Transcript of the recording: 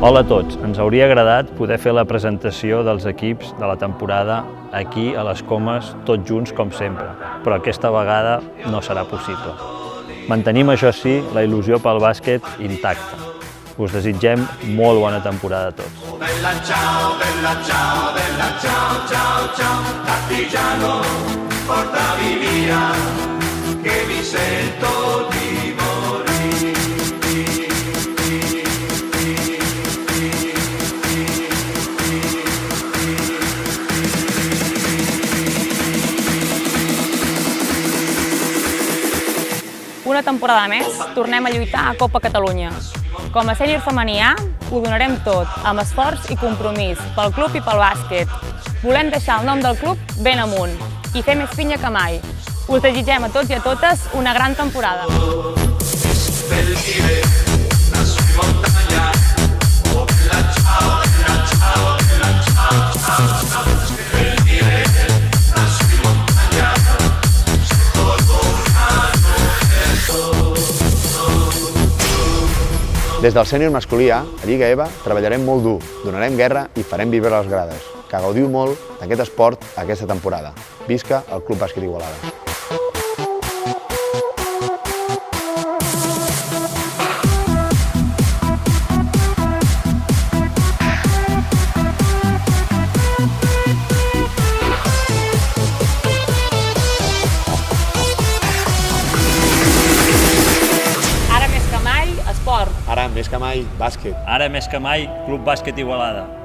Hola a tots, ens hauria agradat poder fer la presentació dels equips de la temporada aquí a les Comes, tots junts com sempre, però aquesta vegada no serà possible. Mantenim, això sí, la il·lusió pel bàsquet intacta. Us desitgem molt bona temporada a tots. Bella ciao, bella ciao, bella ciao, ciao, ciao, partigiano, portami via, che mi sento di morire. Una temporada més, tornem a lluitar a Copa Catalunya. Com a sènior femení A, ho donarem tot, amb esforç i compromís, pel club i pel bàsquet. Volem deixar el nom del club ben amunt i fer més pinya que mai. Us desitgem a tots i a totes una gran temporada. Des del sènior masculí A, a Lliga EVA, treballarem molt dur, donarem guerra i farem vibrar les grades. Que gaudiu molt d'aquest esport aquesta temporada. Visca el Club Bàsquet Igualada! Ara més que mai, esport. Ara, més que mai, bàsquet. Ara més que mai, Club Bàsquet Igualada.